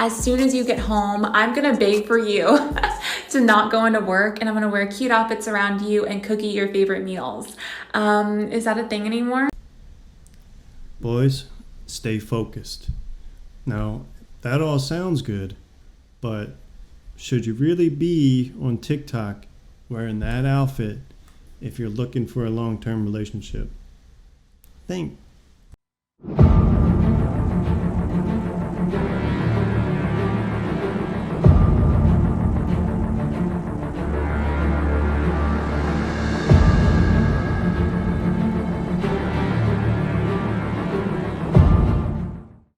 as soon as you get home, I'm gonna beg for you to not go into work, and I'm gonna wear cute outfits around you and cook you your favorite meals. Is that a thing anymore? Boys, stay focused. Now, that all sounds good, but should you really be on TikTok wearing that outfit if you're looking for a long-term relationship? Think.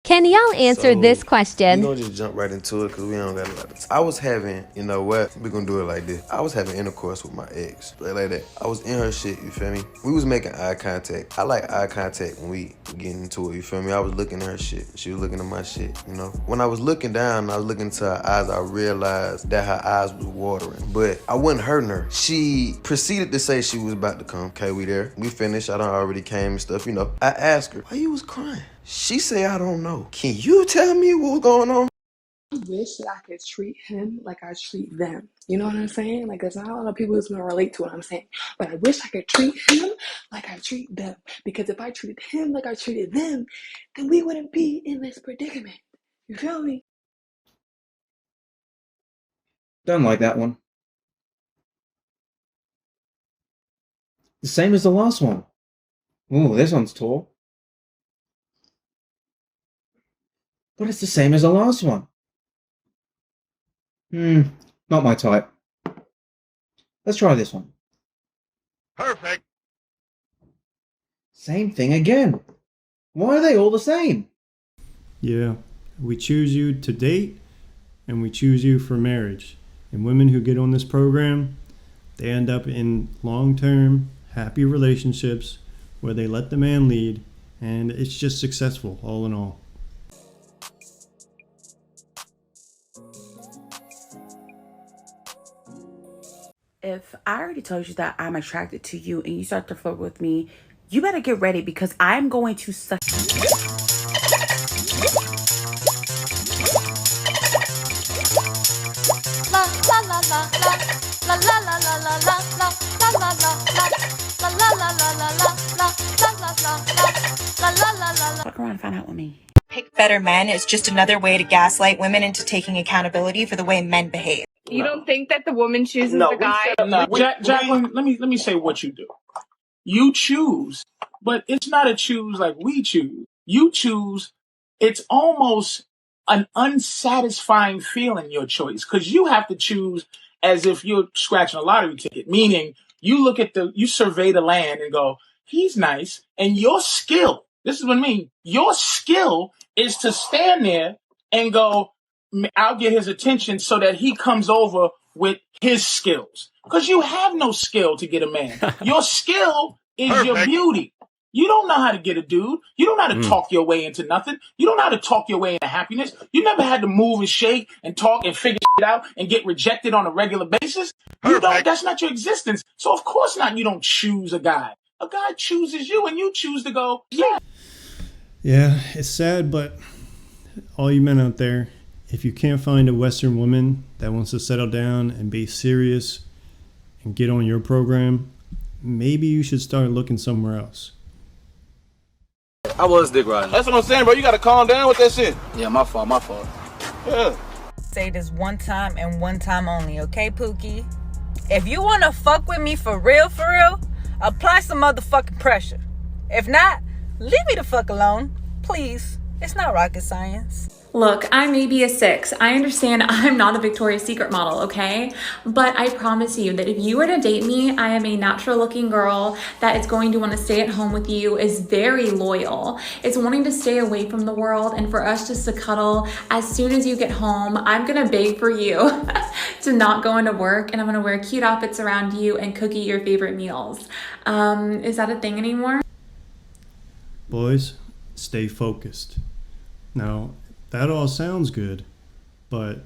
Can y'all answer this question? We're gonna just jump right into it because we don't got a lot of time. I was having, you know what? We're gonna do it like this. I was having intercourse with my ex. Like that. I was in her shit, you feel me? We was making eye contact. I like eye contact when we get into it, you feel me? I was looking at her shit. She was looking at my shit, you know? When I was looking down, I was looking into her eyes, I realized that her eyes was watering. But I wasn't hurting her. She proceeded to say she was about to come. Okay, we there. We finished. I done already came and stuff, you know. I asked her, why you was crying? She say, I don't know. Can you tell me what's going on? I wish that I could treat him like I treat them. You know what I'm saying? Like, there's not a lot of people who's gonna relate to what I'm saying. But I wish I could treat him like I treat them. Because if I treated him like I treated them, then we wouldn't be in this predicament. You feel me? Don't like that one. The same as the last one. Ooh, this one's tall. But it's the same as the last one. Not my type. Let's try this one. Perfect. Same thing again. Why are they all the same? Yeah, we choose you to date and we choose you for marriage. And women who get on this program, they end up in long-term, happy relationships where they let the man lead, and it's just successful all in all. If I already told you that I'm attracted to you and you start to flirt with me, you better get ready because I'm going to suck. Fuck around and find out with me. Pick better men is just another way to gaslight women into taking accountability for the way men behave. You don't think that the woman chooses the guy? No, Jacqueline, let me say what you do. You choose, but it's not a choose like we choose. You choose, it's almost an unsatisfying feeling, your choice, because you have to choose as if you're scratching a lottery ticket, meaning you survey the land and go, he's nice, and your skill, this is what I mean, your skill is to stand there and go, I'll get his attention so that he comes over with his skills. Because you have no skill to get a man. Your skill is your beauty. You don't know how to get a dude. You don't know how to talk your way into nothing. You don't know how to talk your way into happiness. You never had to move and shake and talk and figure shit out and get rejected on a regular basis. You don't. That's not your existence. So of course not. You don't choose a guy. A guy chooses you, and you choose to go, yeah. Yeah, it's sad, but all you men out there, if you can't find a Western woman that wants to settle down and be serious and get on your program, maybe you should start looking somewhere else. I was dick riding. That's what I'm saying, bro. You gotta calm down with that shit. Yeah, my fault. Yeah. Say this one time and one time only, okay, Pookie? If you wanna fuck with me for real, apply some motherfucking pressure. If not, leave me the fuck alone, please. It's not rocket science. Look, I may be a 6. I understand I'm not a Victoria's Secret model, okay? But I promise you that if you were to date me, I am a natural looking girl that is going to want to stay at home with you, is very loyal, is wanting to stay away from the world, and for us just to cuddle as soon as you get home. I'm gonna beg for you to not go into work, and I'm gonna wear cute outfits around you and cook you your favorite meals. Is that a thing anymore? Boys, stay focused. Now, that all sounds good, but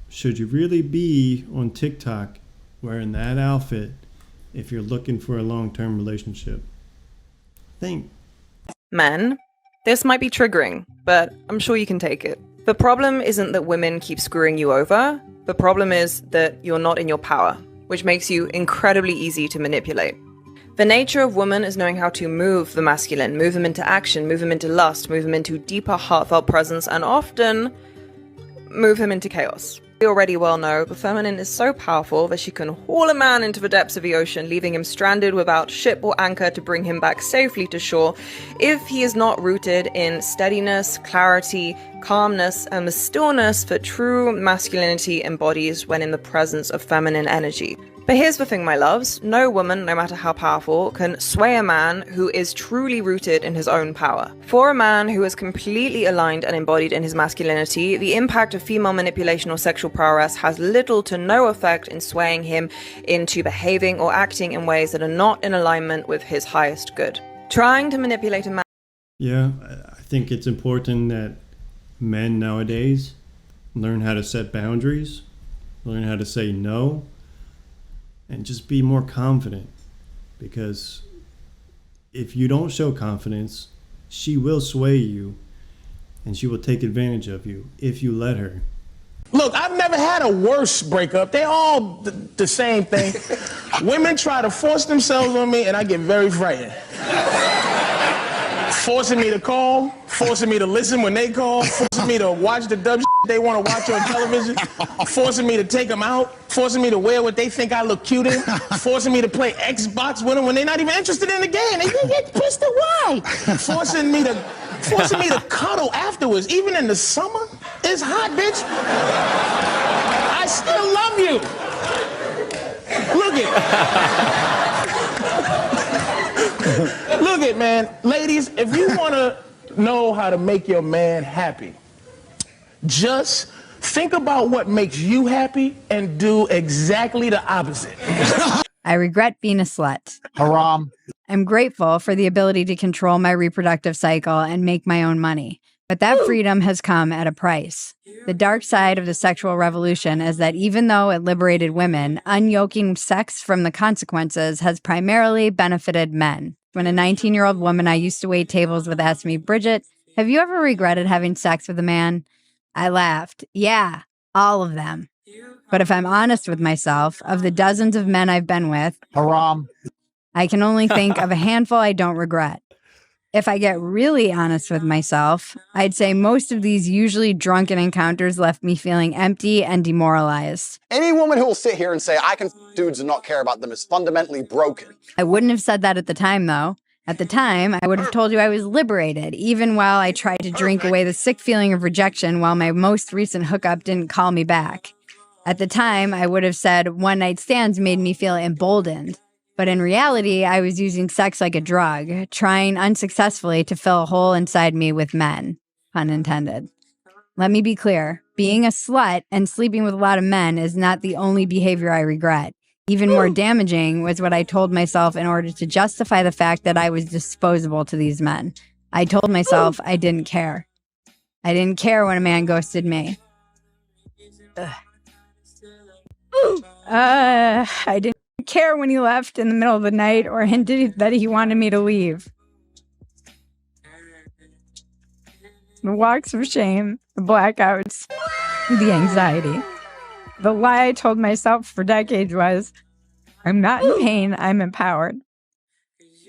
should you really be on TikTok wearing that outfit if you're looking for a long-term relationship? Think. Men, this might be triggering, but I'm sure you can take it. The problem isn't that women keep screwing you over. The problem is that you're not in your power, which makes you incredibly easy to manipulate. The nature of woman is knowing how to move the masculine, move him into action, move him into lust, move him into deeper heartfelt presence, and often move him into chaos. We already well know the feminine is so powerful that she can haul a man into the depths of the ocean, leaving him stranded without ship or anchor to bring him back safely to shore if he is not rooted in steadiness, clarity, calmness, and the stillness that true masculinity embodies when in the presence of feminine energy. But here's the thing, my loves. No woman, no matter how powerful, can sway a man who is truly rooted in his own power. For a man who is completely aligned and embodied in his masculinity, the impact of female manipulation or sexual prowess has little to no effect in swaying him into behaving or acting in ways that are not in alignment with his highest good. Trying to manipulate a man... Yeah, I think it's important that men nowadays learn how to set boundaries, learn how to say no, and just be more confident, because if you don't show confidence, she will sway you and she will take advantage of you if you let her. Look, I've never had a worse breakup. They're all the same thing. Women try to force themselves on me and I get very frightened. Forcing me to call, forcing me to listen when they call, forcing me to watch the dumb shit they want to watch on television, forcing me to take them out, forcing me to wear what they think I look cute in, forcing me to play Xbox with them when they're not even interested in the game. They get pissed at why. Forcing me to cuddle afterwards, even in the summer. It's hot, bitch. I still love you. Look it. Look it, man. Ladies, if you want to know how to make your man happy, just think about what makes you happy and do exactly the opposite. I regret being a slut. Haram. I'm grateful for the ability to control my reproductive cycle and make my own money. But that freedom has come at a price. The dark side of the sexual revolution is that even though it liberated women, unyoking sex from the consequences has primarily benefited men. When a 19-year-old woman I used to wait tables with asked me, "Bridget, have you ever regretted having sex with a man?" I laughed. Yeah, all of them. But if I'm honest with myself, of the dozens of men I've been with, haram, I can only think of a handful I don't regret. If I get really honest with myself, I'd say most of these usually drunken encounters left me feeling empty and demoralized. Any woman who will sit here and say, I can dudes and not care about them is fundamentally broken. I wouldn't have said that at the time, though. At the time, I would have told you I was liberated, even while I tried to drink away the sick feeling of rejection while my most recent hookup didn't call me back. At the time, I would have said one-night stands made me feel emboldened. But in reality, I was using sex like a drug, trying unsuccessfully to fill a hole inside me with men. Pun intended. Let me be clear. Being a slut and sleeping with a lot of men is not the only behavior I regret. Even more damaging was what I told myself in order to justify the fact that I was disposable to these men. I told myself I didn't care. I didn't care when a man ghosted me. I didn't care when he left in the middle of the night or hinted that he wanted me to leave. The walks of shame, the blackouts, the anxiety. The lie I told myself for decades was, I'm not in pain, I'm empowered.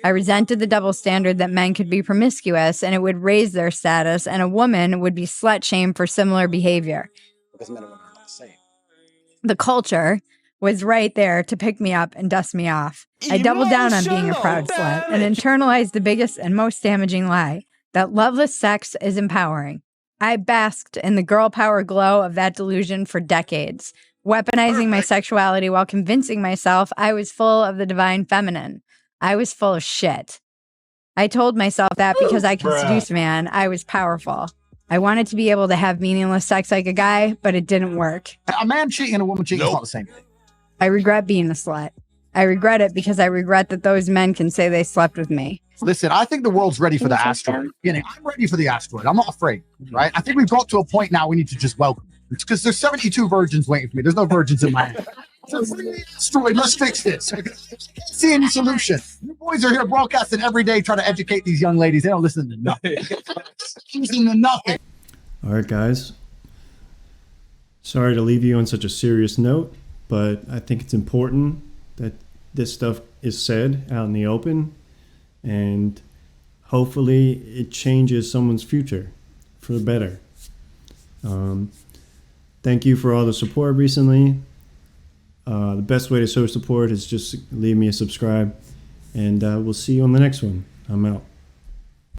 I resented the double standard that men could be promiscuous and it would raise their status, and a woman would be slut-shamed for similar behavior. Because men and women are not the same. The culture was right there to pick me up and dust me off. I doubled down on being a proud slut and internalized the biggest and most damaging lie, that loveless sex is empowering. I basked in the girl power glow of that delusion for decades, weaponizing my sexuality while convincing myself I was full of the divine feminine. I was full of shit. I told myself that because I could seduce a man, I was powerful. I wanted to be able to have meaningless sex like a guy, but it didn't work. A man cheating and a woman cheating is not the same thing. I regret being a slut. I regret it because I regret that those men can say they slept with me. Listen, I think the world's ready for the asteroid. I'm ready for the asteroid. I'm not afraid, right? I think we've got to a point now we need to just welcome it. It's because there's 72 virgins waiting for me. There's no virgins in my hand. So bring the asteroid. Let's fix this. I can't see any solution. You boys are here broadcasting every day trying to educate these young ladies. They don't listen to nothing. Listen to nothing. All right, guys. Sorry to leave you on such a serious note, but I think it's important that this stuff is said out in the open, and hopefully it changes someone's future for the better. Thank you for all the support recently. The best way to show support is just leave me a subscribe, and we'll see you on the next one. I'm out.